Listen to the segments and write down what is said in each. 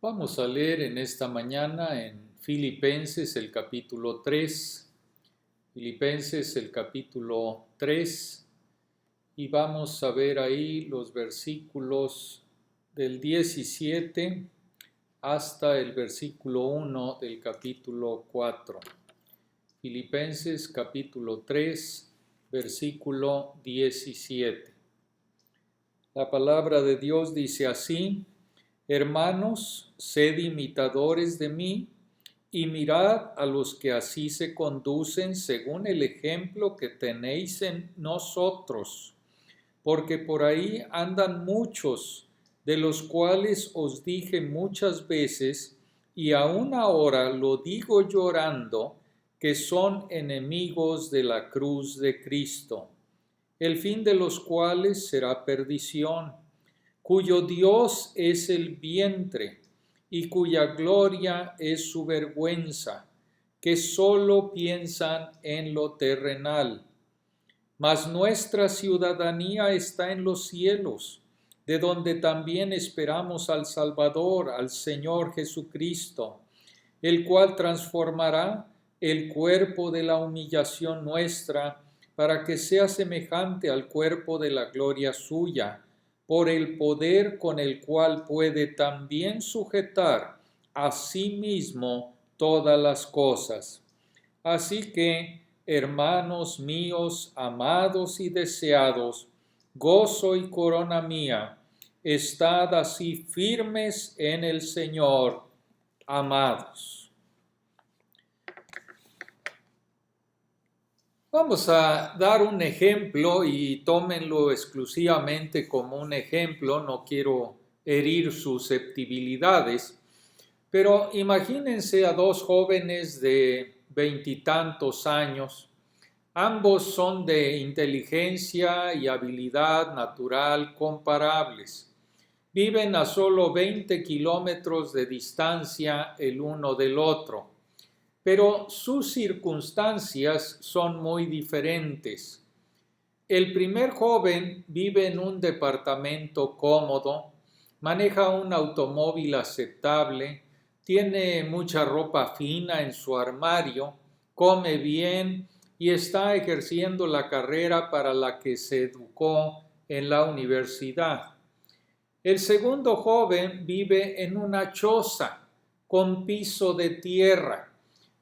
Vamos a leer en esta mañana en Filipenses el capítulo 3, Filipenses el capítulo 3, y vamos a ver ahí los versículos del 17 hasta el versículo 1 del capítulo 4. Filipenses capítulo 3, versículo 17. La palabra de Dios dice así: Hermanos, sed imitadores de mí, y mirad a los que así se conducen según el ejemplo que tenéis en nosotros, porque por ahí andan muchos, de los cuales os dije muchas veces, y aún ahora lo digo llorando, que son enemigos de la cruz de Cristo, el fin de los cuales será perdición, cuyo Dios es el vientre, y cuya gloria es su vergüenza, que solo piensan en lo terrenal. Mas nuestra ciudadanía está en los cielos, de donde también esperamos al Salvador, al Señor Jesucristo, el cual transformará el cuerpo de la humillación nuestra, para que sea semejante al cuerpo de la gloria suya, por el poder con el cual puede también sujetar a sí mismo todas las cosas. Así que, hermanos míos, amados y deseados, gozo y corona mía, estad así firmes en el Señor, amados. Vamos a dar un ejemplo y tómenlo exclusivamente como un ejemplo, no quiero herir susceptibilidades, pero imagínense a dos jóvenes de veintitantos años, ambos son de inteligencia y habilidad natural comparables. Viven a solo 20 kilómetros de distancia el uno del otro, pero sus circunstancias son muy diferentes. El primer joven vive en un departamento cómodo, maneja un automóvil aceptable, tiene mucha ropa fina en su armario, come bien y está ejerciendo la carrera para la que se educó en la universidad. El segundo joven vive en una choza con piso de tierra.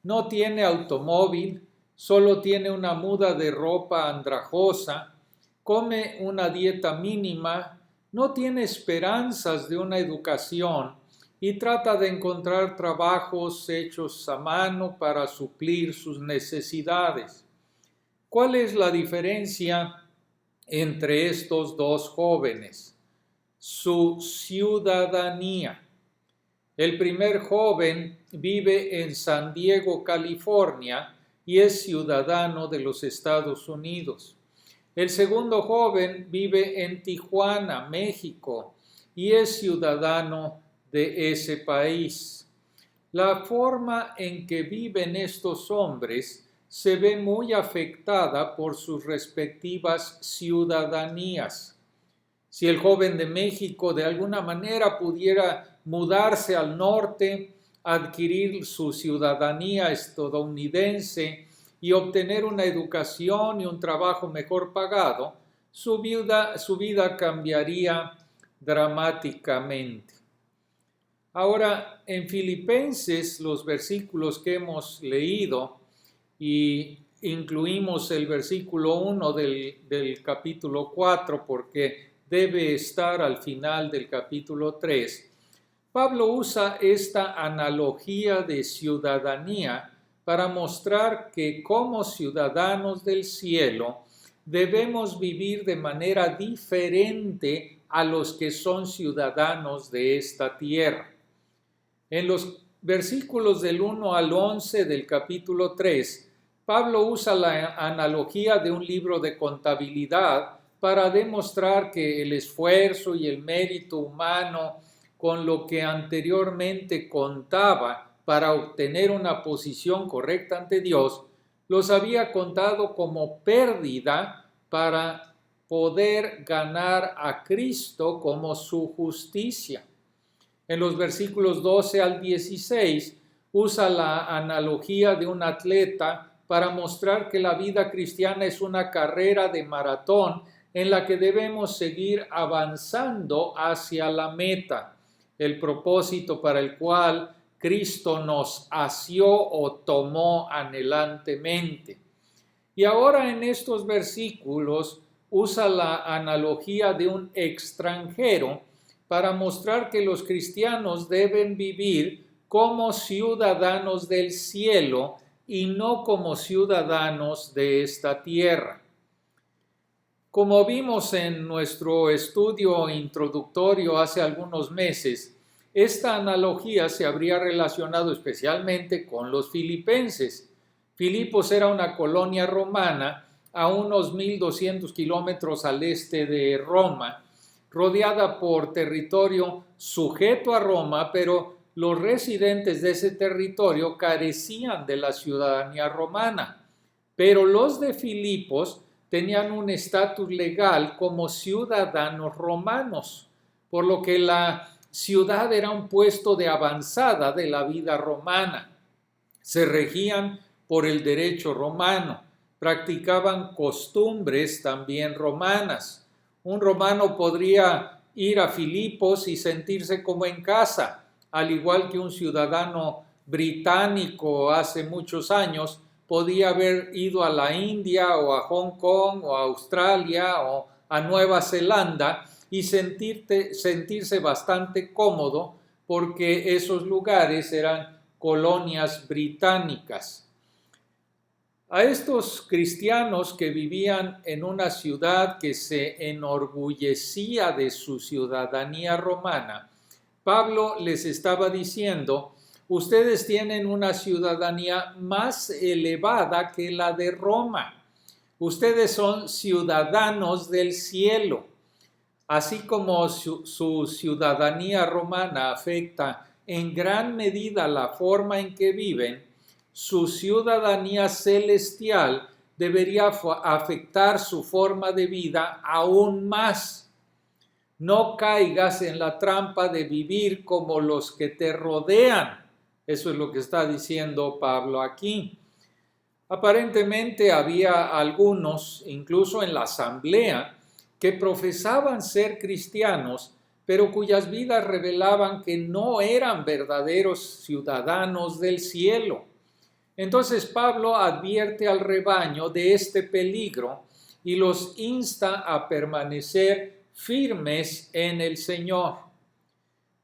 No tiene automóvil, solo tiene una muda de ropa andrajosa, come una dieta mínima, no tiene esperanzas de una educación y trata de encontrar trabajos hechos a mano para suplir sus necesidades. ¿Cuál es la diferencia entre estos dos jóvenes? Su ciudadanía. El primer joven vive en San Diego, California, y es ciudadano de los Estados Unidos. El segundo joven vive en Tijuana, México, y es ciudadano de ese país. La forma en que viven estos hombres se ve muy afectada por sus respectivas ciudadanías. Si el joven de México de alguna manera pudiera mudarse al norte, adquirir su ciudadanía estadounidense y obtener una educación y un trabajo mejor pagado, su vida cambiaría dramáticamente. Ahora, en Filipenses, los versículos que hemos leído, y incluimos el versículo 1 del capítulo 4 porque debe estar al final del capítulo 3, Pablo usa esta analogía de ciudadanía para mostrar que como ciudadanos del cielo debemos vivir de manera diferente a los que son ciudadanos de esta tierra. En los versículos del 1 al 11 del capítulo 3, Pablo usa la analogía de un libro de contabilidad para demostrar que el esfuerzo y el mérito humano con lo que anteriormente contaba para obtener una posición correcta ante Dios, los había contado como pérdida para poder ganar a Cristo como su justicia. En los versículos 12 al 16 usa la analogía de un atleta para mostrar que la vida cristiana es una carrera de maratón en la que debemos seguir avanzando hacia la meta, el propósito para el cual Cristo nos asió o tomó anhelantemente. Y ahora en estos versículos usa la analogía de un extranjero para mostrar que los cristianos deben vivir como ciudadanos del cielo y no como ciudadanos de esta tierra. Como vimos en nuestro estudio introductorio hace algunos meses, esta analogía se habría relacionado especialmente con los filipenses. Filipos era una colonia romana a unos 1200 kilómetros al este de Roma, rodeada por territorio sujeto a Roma, pero los residentes de ese territorio carecían de la ciudadanía romana. Pero los de Filipos tenían un estatus legal como ciudadanos romanos, por lo que la ciudad era un puesto de avanzada de la vida romana. Se regían por el derecho romano, practicaban costumbres también romanas. Un romano podría ir a Filipos y sentirse como en casa, al igual que un ciudadano británico hace muchos años podía haber ido a la India o a Hong Kong o a Australia o a Nueva Zelanda y sentirse bastante cómodo porque esos lugares eran colonias británicas. A estos cristianos que vivían en una ciudad que se enorgullecía de su ciudadanía romana, Pablo les estaba diciendo: ustedes tienen una ciudadanía más elevada que la de Roma. Ustedes son ciudadanos del cielo. Así como su ciudadanía romana afecta en gran medida la forma en que viven, su ciudadanía celestial debería afectar su forma de vida aún más. No caigas en la trampa de vivir como los que te rodean. Eso es lo que está diciendo Pablo aquí. Aparentemente había algunos, incluso en la asamblea, que profesaban ser cristianos, pero cuyas vidas revelaban que no eran verdaderos ciudadanos del cielo. Entonces Pablo advierte al rebaño de este peligro y los insta a permanecer firmes en el Señor.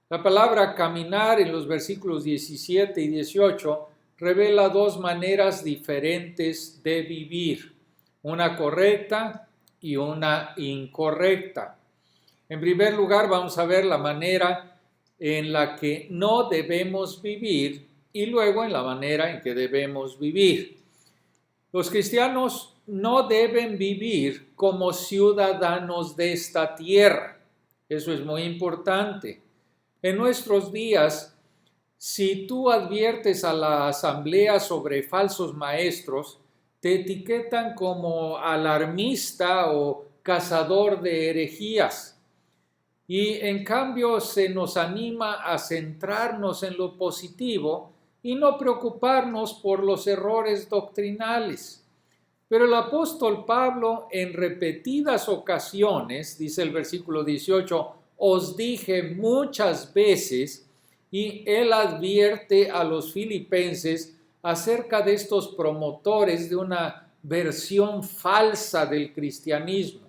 La palabra caminar en los versículos 17 y 18 revela dos maneras diferentes de vivir, una correcta y una incorrecta. En primer lugar, vamos a ver la manera en la que no debemos vivir y luego en la manera en que debemos vivir. Los cristianos no deben vivir como ciudadanos de esta tierra. Eso es muy importante. En nuestros días, si tú adviertes a la asamblea sobre falsos maestros, te etiquetan como alarmista o cazador de herejías. Y en cambio se nos anima a centrarnos en lo positivo y no preocuparnos por los errores doctrinales. Pero el apóstol Pablo en repetidas ocasiones, dice el versículo 18, os dije muchas veces, y él advierte a los filipenses acerca de estos promotores de una versión falsa del cristianismo.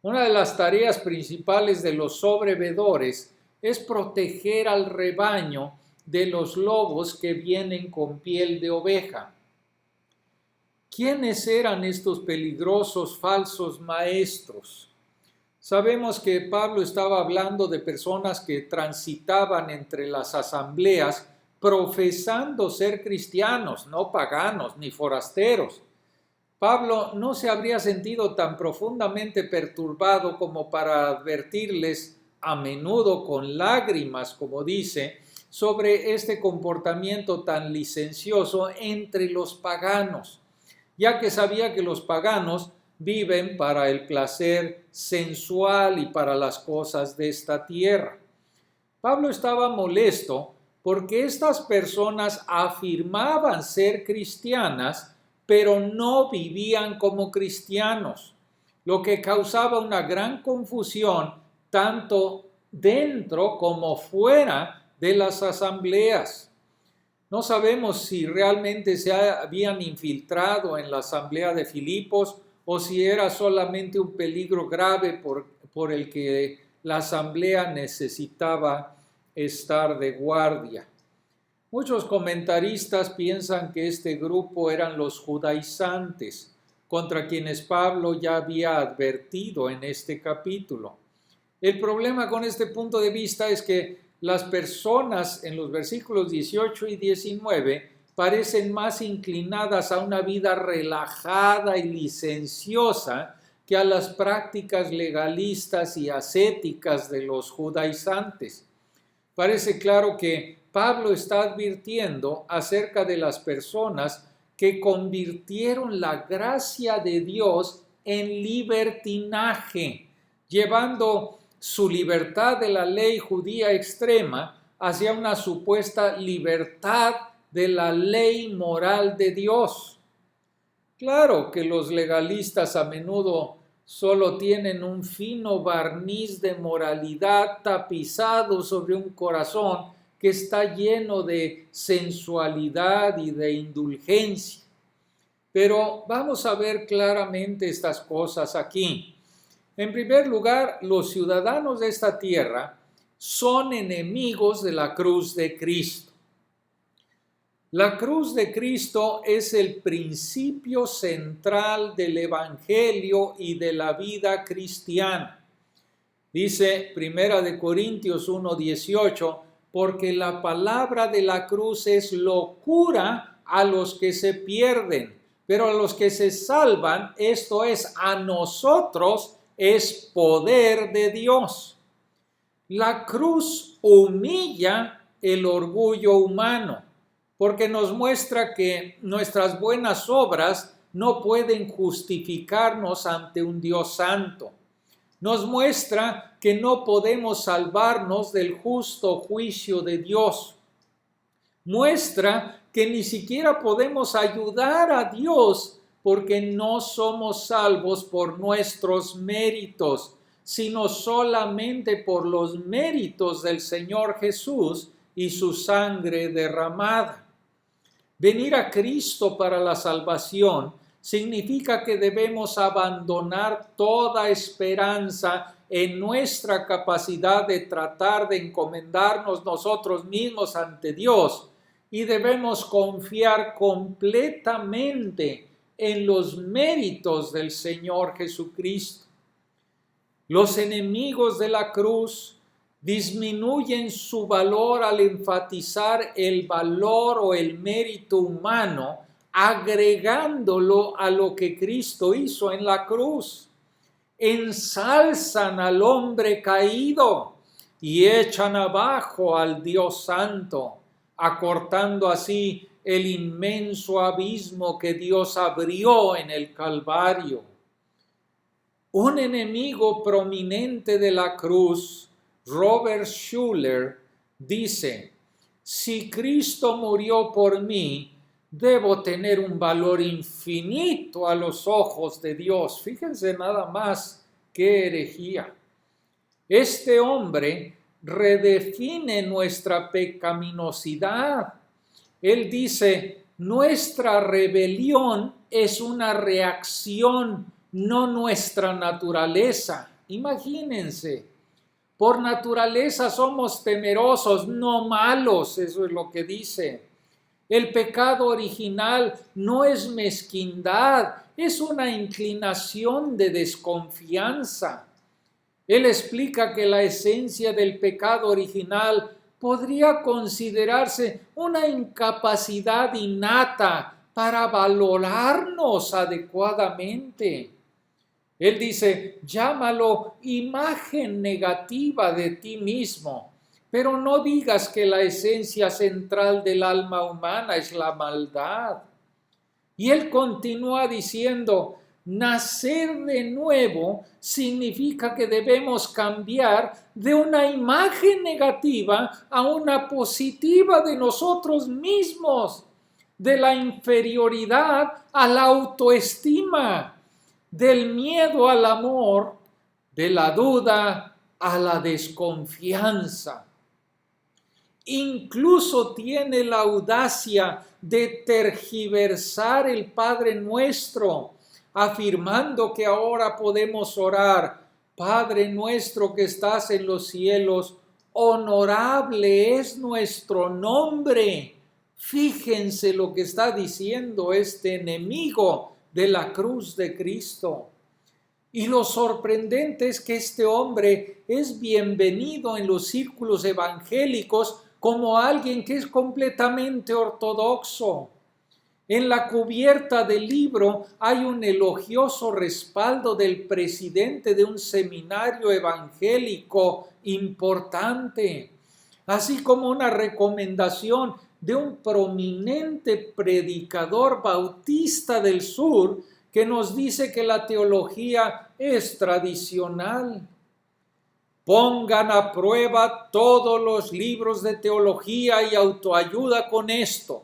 Una de las tareas principales de los sobrevedores es proteger al rebaño de los lobos que vienen con piel de oveja. ¿Quiénes eran estos peligrosos falsos maestros? Sabemos que Pablo estaba hablando de personas que transitaban entre las asambleas profesando ser cristianos, no paganos ni forasteros. Pablo no se habría sentido tan profundamente perturbado como para advertirles a menudo con lágrimas, como dice, sobre este comportamiento tan licencioso entre los paganos, ya que sabía que los paganos viven para el placer sensual y para las cosas de esta tierra. Pablo estaba molesto porque estas personas afirmaban ser cristianas, pero no vivían como cristianos, lo que causaba una gran confusión tanto dentro como fuera de las asambleas. No sabemos si realmente se habían infiltrado en la asamblea de Filipos o si era solamente un peligro grave por el que la asamblea necesitaba estar de guardia. Muchos comentaristas piensan que este grupo eran los judaizantes, contra quienes Pablo ya había advertido en este capítulo. El problema con este punto de vista es que las personas en los versículos 18 y 19 parecen más inclinadas a una vida relajada y licenciosa que a las prácticas legalistas y ascéticas de los judaizantes. Parece claro que Pablo está advirtiendo acerca de las personas que convirtieron la gracia de Dios en libertinaje, llevando su libertad de la ley judía extrema hacia una supuesta libertad de la ley moral de Dios. Claro que los legalistas a menudo solo tienen un fino barniz de moralidad tapizado sobre un corazón que está lleno de sensualidad y de indulgencia. Pero vamos a ver claramente estas cosas aquí. En primer lugar, los ciudadanos de esta tierra son enemigos de la cruz de Cristo. La cruz de Cristo es el principio central del Evangelio y de la vida cristiana. Dice 1 Corintios 1:18, porque la palabra de la cruz es locura a los que se pierden, pero a los que se salvan, esto es, a nosotros, es poder de Dios. La cruz humilla el orgullo humano, porque nos muestra que nuestras buenas obras no pueden justificarnos ante un Dios santo. Nos muestra que no podemos salvarnos del justo juicio de Dios. Muestra que ni siquiera podemos ayudar a Dios porque no somos salvos por nuestros méritos, sino solamente por los méritos del Señor Jesús y su sangre derramada. Venir a Cristo para la salvación significa que debemos abandonar toda esperanza en nuestra capacidad de tratar de encomendarnos nosotros mismos ante Dios y debemos confiar completamente en los méritos del Señor Jesucristo. Los enemigos de la cruz disminuyen su valor al enfatizar el valor o el mérito humano, agregándolo a lo que Cristo hizo en la cruz. Ensalzan al hombre caído y echan abajo al Dios Santo, acortando así el inmenso abismo que Dios abrió en el Calvario. Un enemigo prominente de la cruz, Robert Schuller, dice: si Cristo murió por mí, debo tener un valor infinito a los ojos de Dios. Fíjense nada más qué herejía. Este hombre redefine nuestra pecaminosidad. Él dice: nuestra rebelión es una reacción, no nuestra naturaleza. Imagínense, por naturaleza somos temerosos, no malos, eso es lo que dice. El pecado original no es mezquindad, es una inclinación de desconfianza. Él explica que la esencia del pecado original podría considerarse una incapacidad innata para valorarnos adecuadamente. Él dice: llámalo imagen negativa de ti mismo, pero no digas que la esencia central del alma humana es la maldad. Y él continúa diciendo: Nacer de nuevo significa que debemos cambiar de una imagen negativa a una positiva de nosotros mismos, de la inferioridad a la autoestima, del miedo al amor, de la duda a la desconfianza. Incluso tiene la audacia de tergiversar el Padre Nuestro, afirmando que ahora podemos orar: Padre nuestro que estás en los cielos, honorable es nuestro nombre. Fíjense lo que está diciendo este enemigo de la cruz de Cristo. Y lo sorprendente es que este hombre es bienvenido en los círculos evangélicos como alguien que es completamente ortodoxo. En la cubierta del libro hay un elogioso respaldo del presidente de un seminario evangélico importante, así como una recomendación de un prominente predicador bautista del sur que nos dice que la teología es tradicional. Pongan a prueba todos los libros de teología y autoayuda con esto: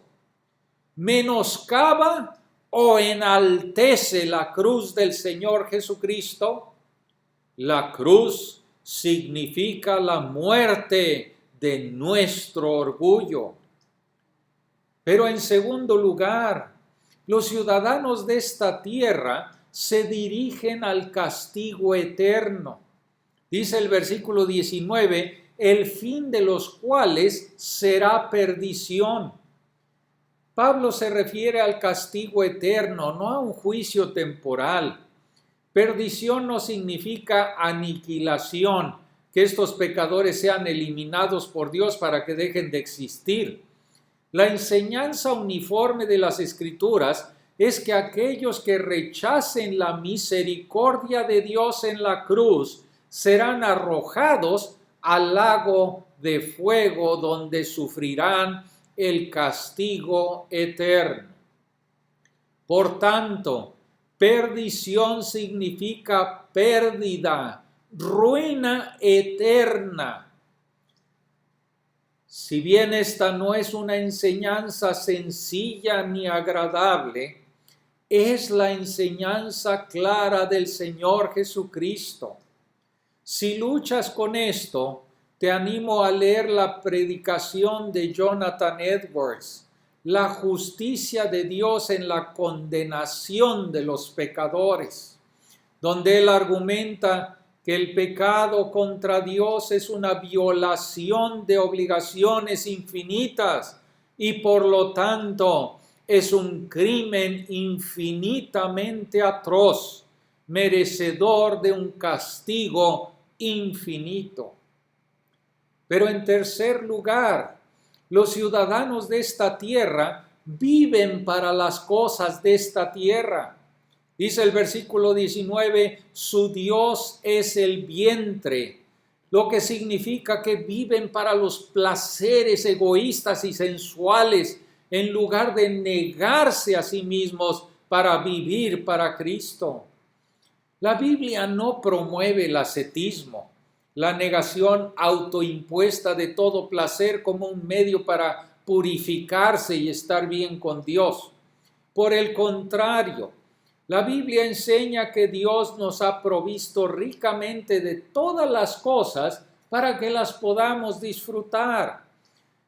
¿menoscaba o enaltece la cruz del Señor Jesucristo? La cruz significa la muerte de nuestro orgullo. Pero en segundo lugar, los ciudadanos de esta tierra se dirigen al castigo eterno. Dice el versículo 19, el fin de los cuales será perdición. Pablo se refiere al castigo eterno, no a un juicio temporal. Perdición no significa aniquilación, que estos pecadores sean eliminados por Dios para que dejen de existir. La enseñanza uniforme de las Escrituras es que aquellos que rechacen la misericordia de Dios en la cruz serán arrojados al lago de fuego donde sufrirán el castigo eterno. Por tanto, perdición significa pérdida, ruina eterna. Si bien esta no es una enseñanza sencilla ni agradable, es la enseñanza clara del Señor Jesucristo. Si luchas con esto, te animo a leer la predicación de Jonathan Edwards, La justicia de Dios en la condenación de los pecadores, donde él argumenta que el pecado contra Dios es una violación de obligaciones infinitas y por lo tanto es un crimen infinitamente atroz, merecedor de un castigo infinito. Pero en tercer lugar, los ciudadanos de esta tierra viven para las cosas de esta tierra. Dice el versículo 19, su Dios es el vientre, lo que significa que viven para los placeres egoístas y sensuales en lugar de negarse a sí mismos para vivir para Cristo. La Biblia no promueve el ascetismo, la negación autoimpuesta de todo placer como un medio para purificarse y estar bien con Dios. Por el contrario, la Biblia enseña que Dios nos ha provisto ricamente de todas las cosas para que las podamos disfrutar.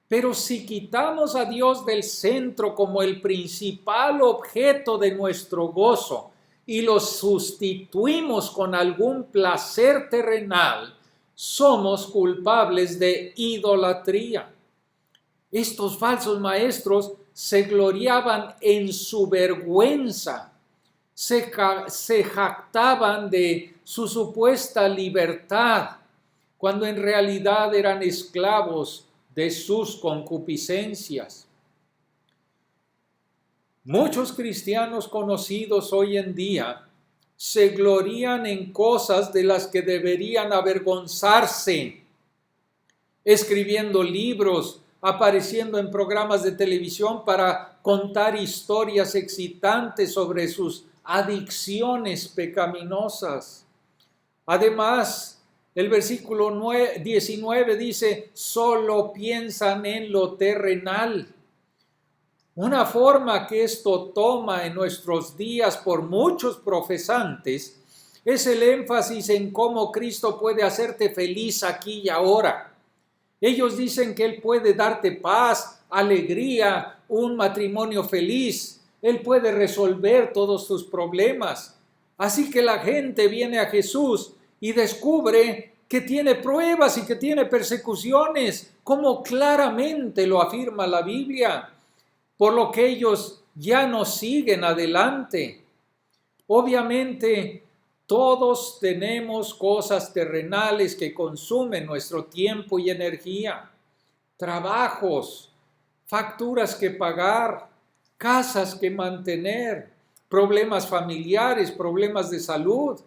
Pero si quitamos a Dios del centro como el principal objeto de nuestro gozo y lo sustituimos con algún placer terrenal, somos culpables de idolatría. Estos falsos maestros se gloriaban en su vergüenza, se jactaban de su supuesta libertad, cuando en realidad eran esclavos de sus concupiscencias. Muchos cristianos conocidos hoy en día se glorían en cosas de las que deberían avergonzarse, escribiendo libros, apareciendo en programas de televisión para contar historias excitantes sobre sus adicciones pecaminosas. Además, el versículo 19 dice, solo piensan en lo terrenal. Una forma que esto toma en nuestros días por muchos profesantes es el énfasis en cómo Cristo puede hacerte feliz aquí y ahora. Ellos dicen que Él puede darte paz, alegría, un matrimonio feliz. Él puede resolver todos tus problemas. Así que la gente viene a Jesús y descubre que tiene pruebas y que tiene persecuciones, como claramente lo afirma la Biblia, por lo que ellos ya no siguen adelante. Obviamente, todos tenemos cosas terrenales que consumen nuestro tiempo y energía, trabajos, facturas que pagar, casas que mantener, problemas familiares, problemas de salud.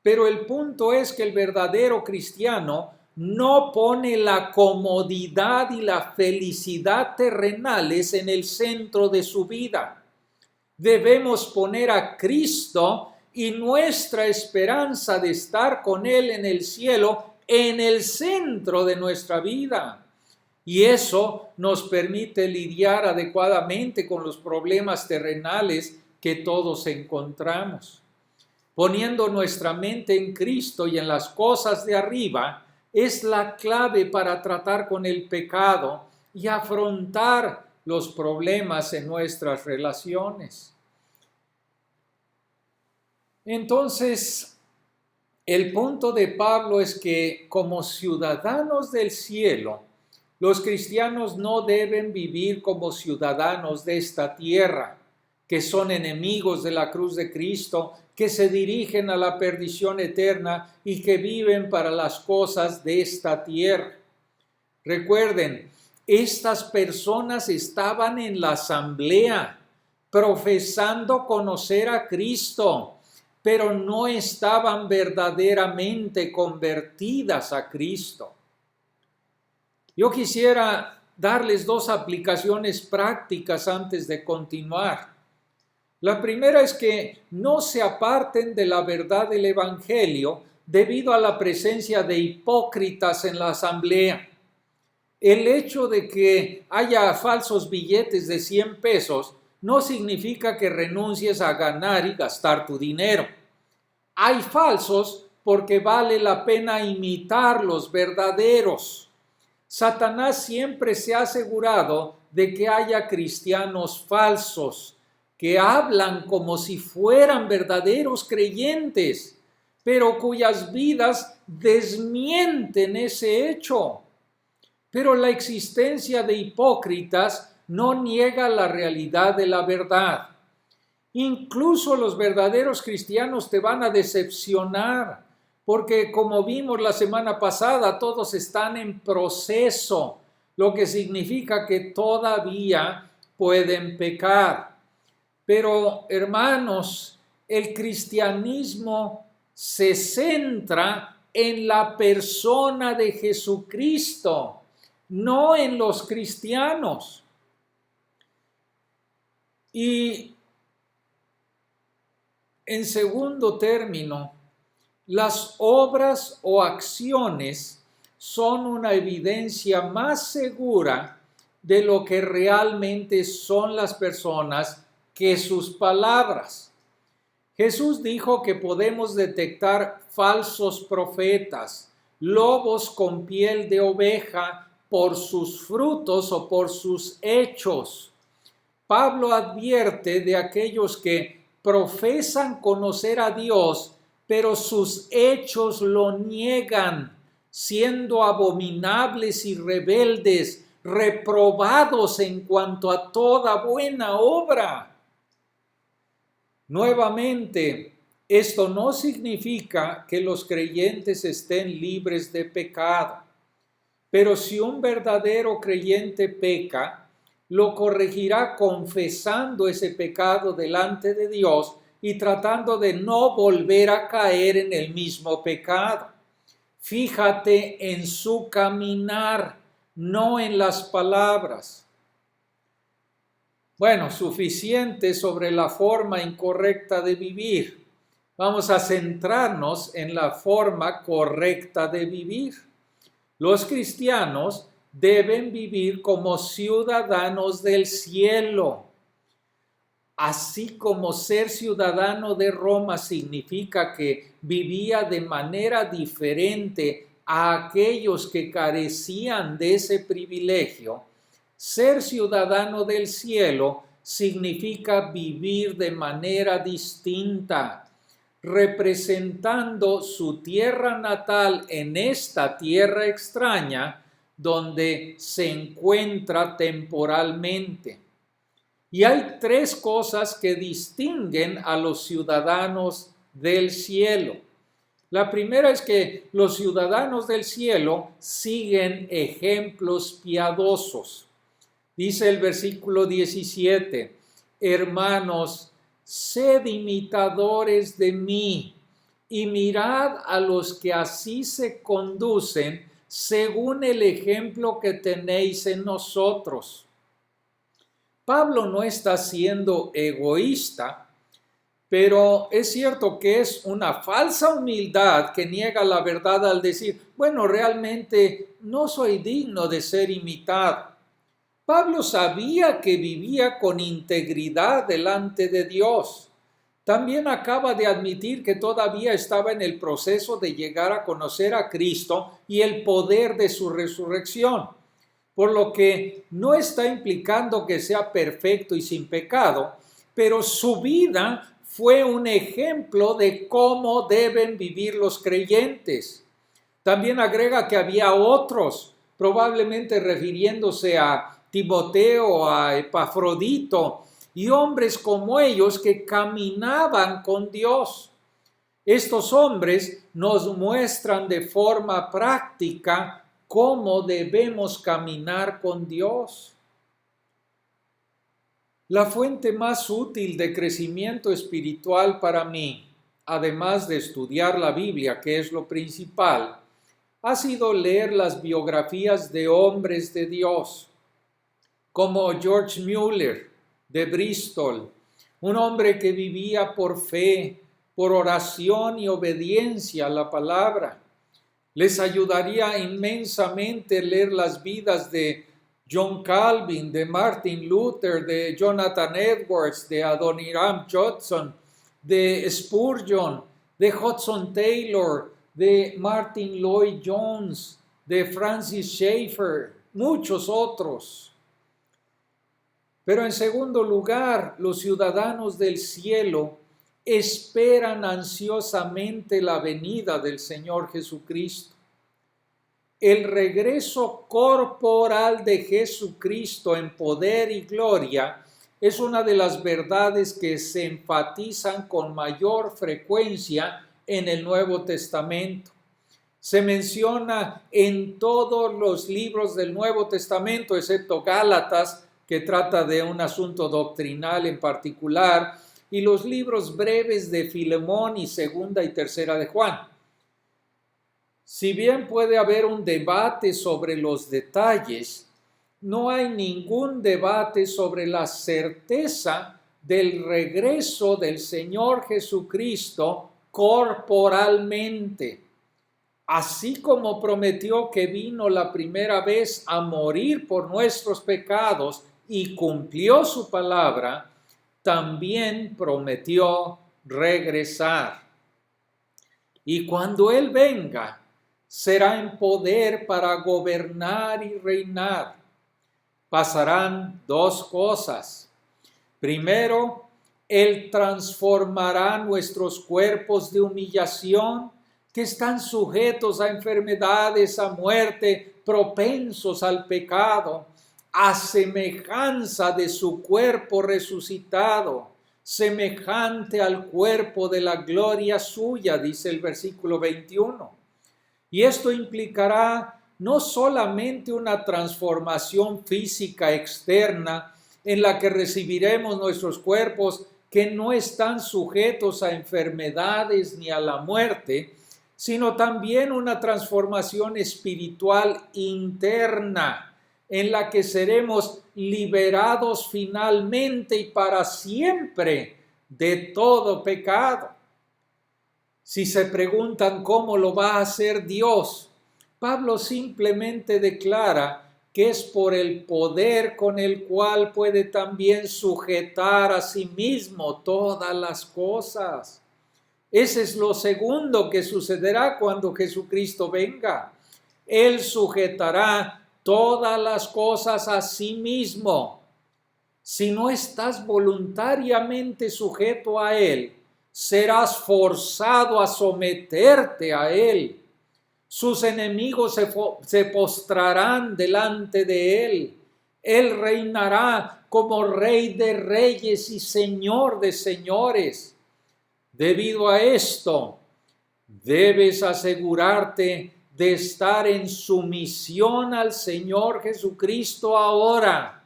Pero el punto es que el verdadero cristiano no pone la comodidad y la felicidad terrenales en el centro de su vida. Debemos poner a Cristo y nuestra esperanza de estar con Él en el cielo en el centro de nuestra vida. Y eso nos permite lidiar adecuadamente con los problemas terrenales que todos encontramos. Poniendo nuestra mente en Cristo y en las cosas de arriba es la clave para tratar con el pecado y afrontar los problemas en nuestras relaciones. Entonces, el punto de Pablo es que como ciudadanos del cielo, los cristianos no deben vivir como ciudadanos de esta tierra, que son enemigos de la cruz de Cristo, que se dirigen a la perdición eterna y que viven para las cosas de esta tierra. Recuerden, estas personas estaban en la asamblea profesando conocer a Cristo, pero no estaban verdaderamente convertidas a Cristo. Yo quisiera darles dos aplicaciones prácticas antes de continuar. La primera es que no se aparten de la verdad del Evangelio debido a la presencia de hipócritas en la asamblea. El hecho de que haya falsos billetes de 100 pesos no significa que renuncies a ganar y gastar tu dinero. Hay falsos porque vale la pena imitar los verdaderos. Satanás siempre se ha asegurado de que haya cristianos falsos, que hablan como si fueran verdaderos creyentes, pero cuyas vidas desmienten ese hecho. Pero la existencia de hipócritas no niega la realidad de la verdad. Incluso los verdaderos cristianos te van a decepcionar, porque como vimos la semana pasada, todos están en proceso, lo que significa que todavía pueden pecar. Pero, hermanos, el cristianismo se centra en la persona de Jesucristo, no en los cristianos. Y en segundo término, las obras o acciones son una evidencia más segura de lo que realmente son las personas que sus palabras. Jesús dijo que podemos detectar falsos profetas, lobos con piel de oveja, por sus frutos o por sus hechos. Pablo advierte de aquellos que profesan conocer a Dios, pero sus hechos lo niegan, siendo abominables y rebeldes, reprobados en cuanto a toda buena obra. Nuevamente, esto no significa que los creyentes estén libres de pecado, pero si un verdadero creyente peca, lo corregirá confesando ese pecado delante de Dios y tratando de no volver a caer en el mismo pecado. Fíjate en su caminar, no en las palabras. Bueno, suficiente sobre la forma incorrecta de vivir. Vamos a centrarnos en la forma correcta de vivir. Los cristianos deben vivir como ciudadanos del cielo. Así como ser ciudadano de Roma significa que vivía de manera diferente a aquellos que carecían de ese privilegio, ser ciudadano del cielo significa vivir de manera distinta, representando su tierra natal en esta tierra extraña donde se encuentra temporalmente. Y hay tres cosas que distinguen a los ciudadanos del cielo. La primera es que los ciudadanos del cielo siguen ejemplos piadosos. Dice el versículo 17, hermanos, sed imitadores de mí y mirad a los que así se conducen según el ejemplo que tenéis en nosotros. Pablo no está siendo egoísta, pero es cierto que es una falsa humildad que niega la verdad al decir, bueno, realmente no soy digno de ser imitado. Pablo sabía que vivía con integridad delante de Dios. También acaba de admitir que todavía estaba en el proceso de llegar a conocer a Cristo y el poder de su resurrección, por lo que no está implicando que sea perfecto y sin pecado, pero su vida fue un ejemplo de cómo deben vivir los creyentes. También agrega que había otros, probablemente refiriéndose a Timoteo, a Epafrodito y hombres como ellos que caminaban con Dios. Estos hombres nos muestran de forma práctica cómo debemos caminar con Dios. La fuente más útil de crecimiento espiritual para mí, además de estudiar la Biblia, que es lo principal, ha sido leer las biografías de hombres de Dios, como George Mueller de Bristol, un hombre que vivía por fe, por oración y obediencia a la palabra. Les ayudaría inmensamente leer las vidas de John Calvin, de Martin Luther, de Jonathan Edwards, de Adoniram Judson, de Spurgeon, de Hudson Taylor, de Martin Lloyd Jones, de Francis Schaeffer, muchos otros. Pero en segundo lugar, los ciudadanos del cielo esperan ansiosamente la venida del Señor Jesucristo. El regreso corporal de Jesucristo en poder y gloria es una de las verdades que se enfatizan con mayor frecuencia en el Nuevo Testamento. Se menciona en todos los libros del Nuevo Testamento, excepto Gálatas, que trata de un asunto doctrinal en particular, y los libros breves de Filemón y Segunda y Tercera de Juan. Si bien puede haber un debate sobre los detalles, no hay ningún debate sobre la certeza del regreso del Señor Jesucristo corporalmente. Así como prometió que vino la primera vez a morir por nuestros pecados y cumplió su palabra, también prometió regresar. Y cuando Él venga, será en poder para gobernar y reinar. Pasarán dos cosas. Primero, Él transformará nuestros cuerpos de humillación que están sujetos a enfermedades, a muerte, propensos al pecado, a semejanza de su cuerpo resucitado, semejante al cuerpo de la gloria suya, dice el versículo 21. Y esto implicará no solamente una transformación física externa en la que recibiremos nuestros cuerpos que no están sujetos a enfermedades ni a la muerte, sino también una transformación espiritual interna, en la que seremos liberados finalmente y para siempre de todo pecado. Si se preguntan cómo lo va a hacer Dios, Pablo simplemente declara que es por el poder con el cual puede también sujetar a sí mismo todas las cosas. Ese es lo segundo que sucederá cuando Jesucristo venga. Él sujetará todas las cosas a sí mismo. Si no estás voluntariamente sujeto a Él, serás forzado a someterte a Él. Sus enemigos se postrarán delante de Él. Él reinará como Rey de reyes y Señor de señores. Debido a esto, debes asegurarte de estar en sumisión al Señor Jesucristo ahora,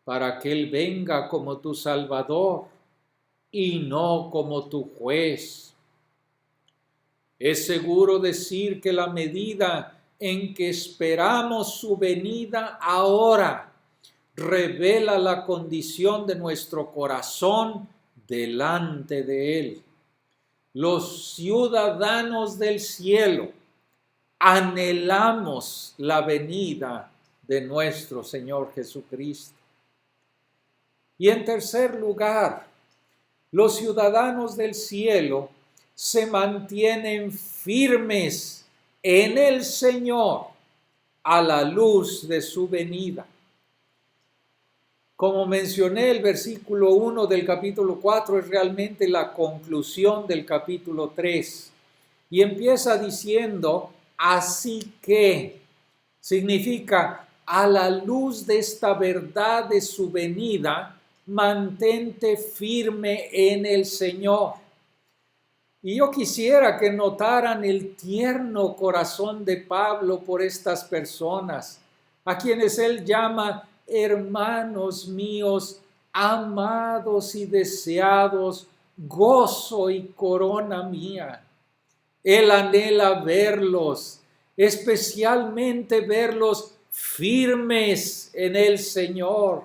para que Él venga como tu Salvador y no como tu juez. Es seguro decir que la medida en que esperamos su venida ahora revela la condición de nuestro corazón delante de Él. Los ciudadanos del cielo anhelamos la venida de nuestro Señor Jesucristo. Y en tercer lugar, los ciudadanos del cielo se mantienen firmes en el Señor a la luz de su venida. Como mencioné, el versículo 1 del capítulo 4 es realmente la conclusión del capítulo 3. Y empieza diciendo, así que, significa, a la luz de esta verdad de su venida, mantente firme en el Señor. Y yo quisiera que notaran el tierno corazón de Pablo por estas personas, a quienes él llama hermanos míos, amados y deseados, gozo y corona mía. Él anhela verlos, especialmente verlos firmes en el Señor,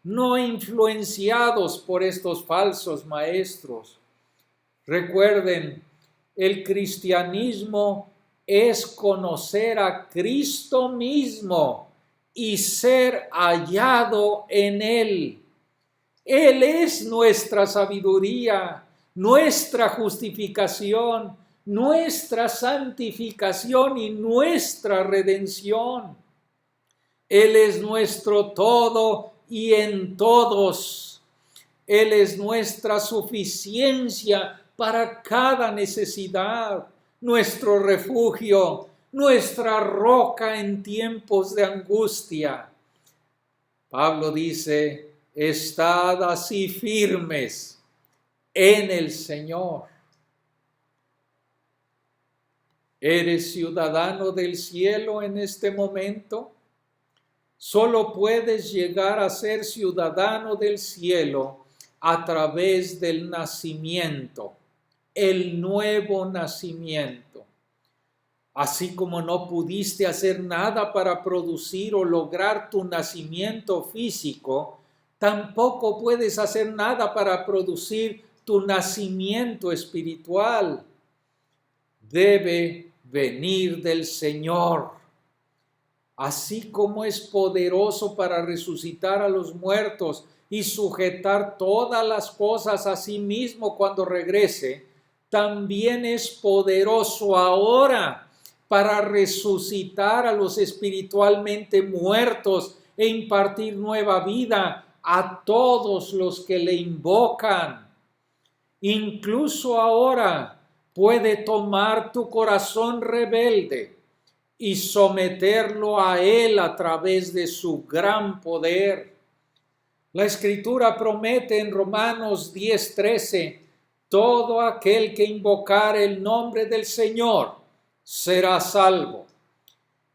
no influenciados por estos falsos maestros. Recuerden, el cristianismo es conocer a Cristo mismo y ser hallado en Él. Él es nuestra sabiduría, nuestra justificación, nuestra santificación y nuestra redención. Él es nuestro todo y en todos. Él es nuestra suficiencia para cada necesidad, nuestro refugio, nuestra roca en tiempos de angustia. Pablo dice, estad así firmes en el Señor. ¿Eres ciudadano del cielo en este momento? Solo puedes llegar a ser ciudadano del cielo a través del nacimiento, el nuevo nacimiento. Así como no pudiste hacer nada para producir o lograr tu nacimiento físico, tampoco puedes hacer nada para producir tu nacimiento espiritual. Debe venir del Señor. Así como es poderoso para resucitar a los muertos y sujetar todas las cosas a sí mismo cuando regrese, también es poderoso ahora para resucitar a los espiritualmente muertos e impartir nueva vida a todos los que le invocan. Incluso ahora puede tomar tu corazón rebelde y someterlo a Él a través de su gran poder. La Escritura promete en Romanos 10:13, todo aquel que invocare el nombre del Señor será salvo.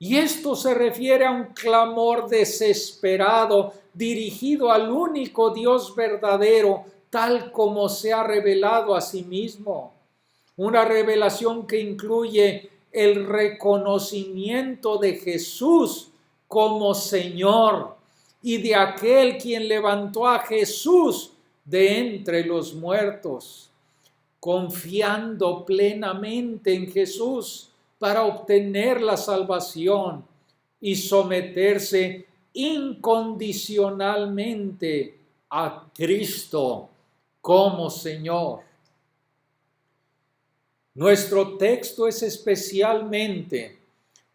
Y esto se refiere a un clamor desesperado dirigido al único Dios verdadero, tal como se ha revelado a sí mismo. Una revelación que incluye el reconocimiento de Jesús como Señor y de aquel quien levantó a Jesús de entre los muertos, confiando plenamente en Jesús para obtener la salvación y someterse incondicionalmente a Cristo como Señor. Nuestro texto es especialmente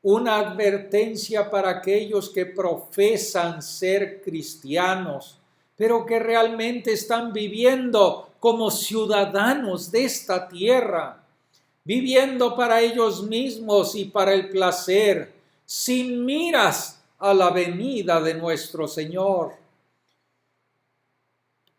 una advertencia para aquellos que profesan ser cristianos, pero que realmente están viviendo como ciudadanos de esta tierra, viviendo para ellos mismos y para el placer, sin miras a la venida de nuestro Señor.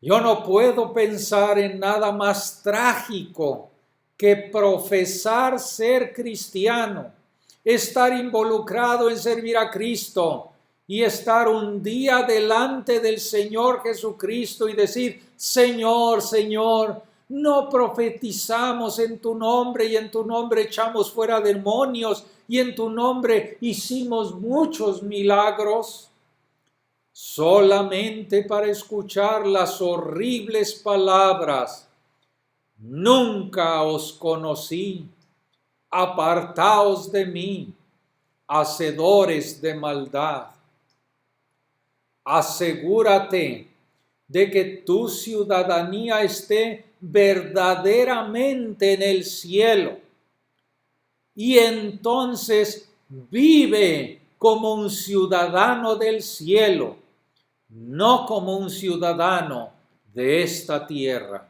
Yo no puedo pensar en nada más trágico que profesar ser cristiano, estar involucrado en servir a Cristo y estar un día delante del Señor Jesucristo y decir: Señor, Señor, no profetizamos en tu nombre y en tu nombre echamos fuera demonios y en tu nombre hicimos muchos milagros, solamente para escuchar las horribles palabras: nunca os conocí, apartaos de mí, hacedores de maldad. Asegúrate de que tu ciudadanía esté verdaderamente en el cielo y entonces vive como un ciudadano del cielo, no como un ciudadano de esta tierra.